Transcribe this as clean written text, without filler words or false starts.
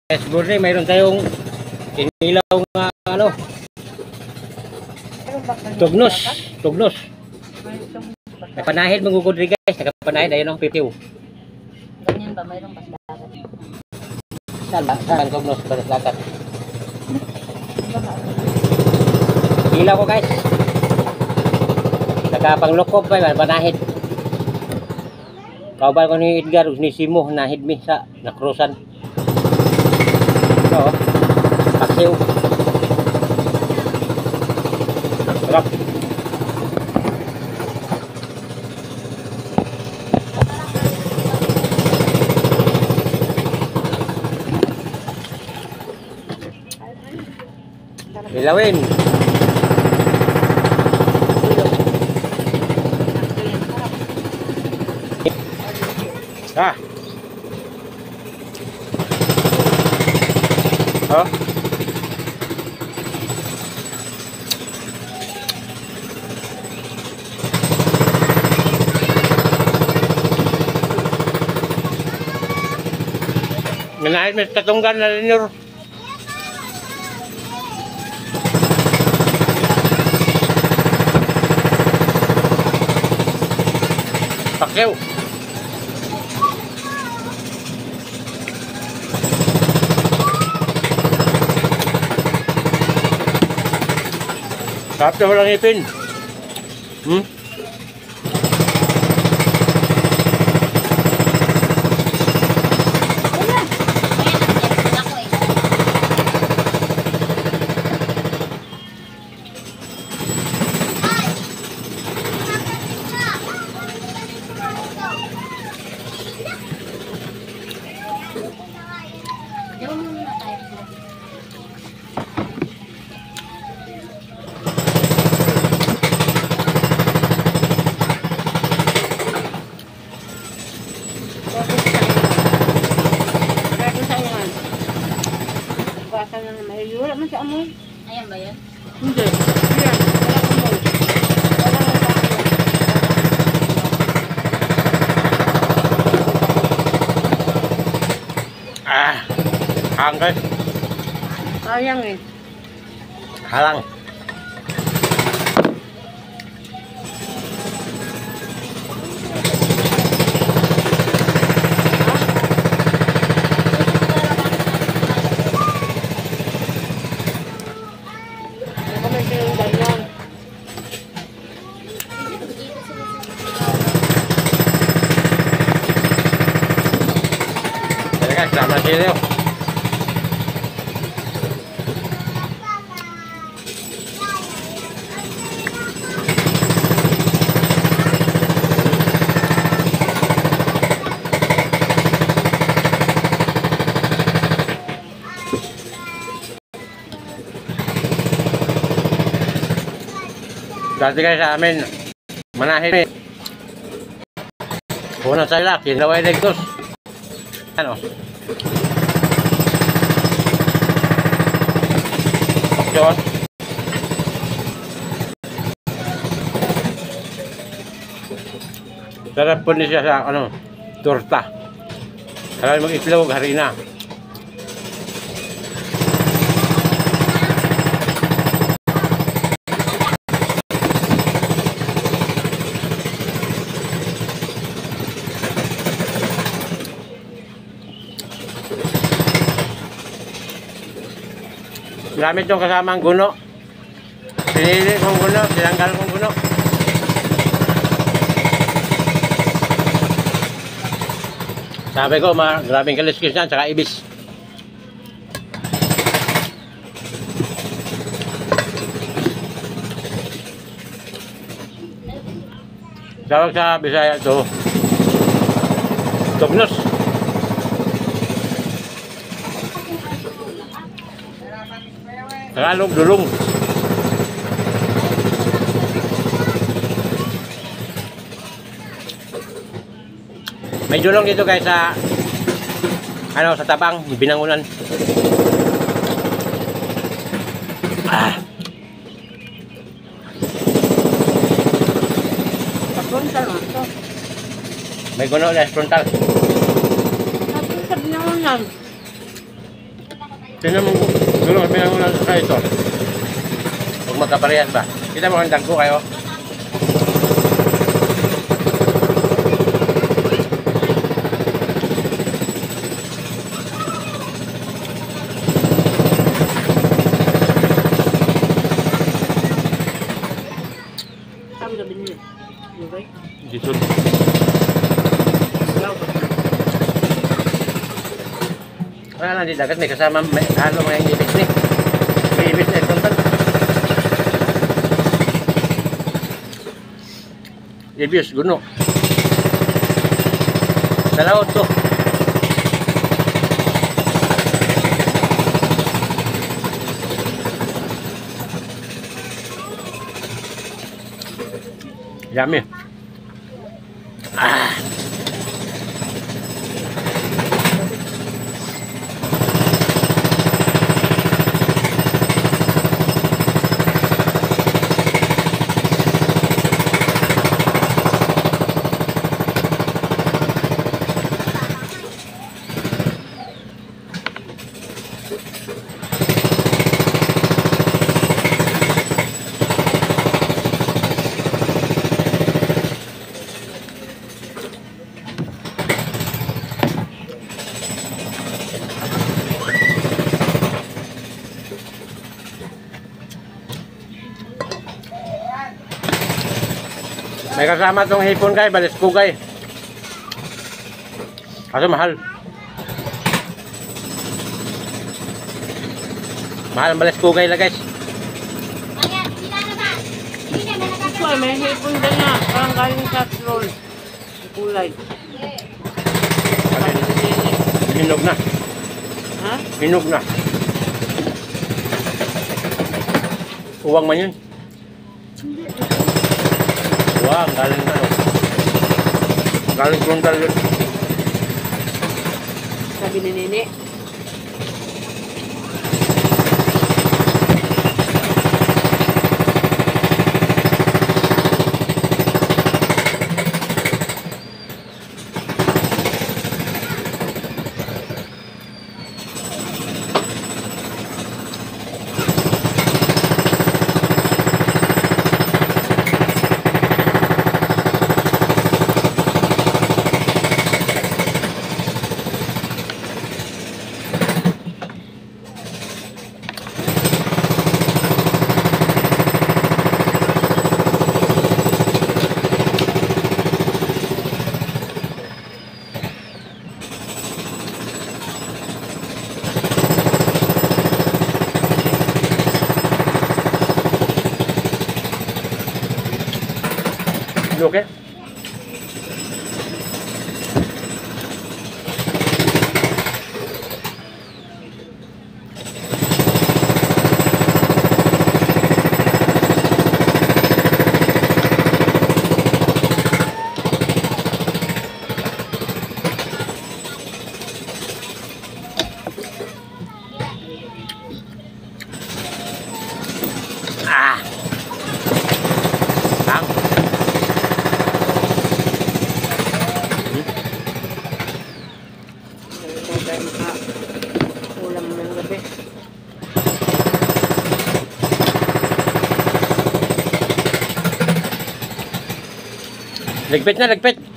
Guys, burning, mayroon tayong inilaw nga ano. Tugnos. May panahid magugudri guys, nakapanahid ayun ang pipiw. Ganyan ba mayroong basdagat? Saan tugnos basdagat? Ilaw ko guys. Nakapanglokob pa panahid. Kaubal ko ni Edgar ni Simo nahid mi sa nakrusan. So, paksiw. Sarap. Ilawin. Ah. Oh. Menahit may katunggan na rin yun. Pakyaw. Sarap na walang ipin. Wala man sa amoy. Ayan ba yan? Hindi. Ayan. Wala amoy. Ah. Hang guys. Sayang eh. Halang. Sama sini yuk. Dati guys sa amin manahid. Una sa ila, kinaway legos. Ano? Yun. Sarap po niya sa ano, torta. Kaya mag-itlog, harina. Gamit yung kasamang guno. Pinili kong guno, tinanggal kong guno. Sabi ko, grabing kaliskis yan, saka ibis. Tawag sa Bisaya ito, tugnos. Tagalog, dulong. May dulong dito guys sa ano, sa Tabang, Binangunan. Ah. Frontal mo ito. May guno na frontal. Sabi sa Binangunan. Tingnan mo, siguro may nangunan sa ito. Huwag magkaparehas ba? Kita mo ang dagko kayo. Sabi na binili. Okay? Gisod. Wala lang di dagat, may kasama, may halo mga ibis ni. May ibis na ito. Ibis, guno. Dalawot to. Yummy. Ah. May kasama tong hipon guys, balis ko guys. Kaso mahal. Mahal ang balis ko guys lah guys. Ito ay may hipon din na. Parang galing sa roll. Kulay. Hinog na. Ha? Hinog na. Uwang man yun. Wah, galing ano. Galing frontal yun. Sabi ni Nene. Okay. Ah. Tang. Ulam ng gabi. Ligpit na, ligpit.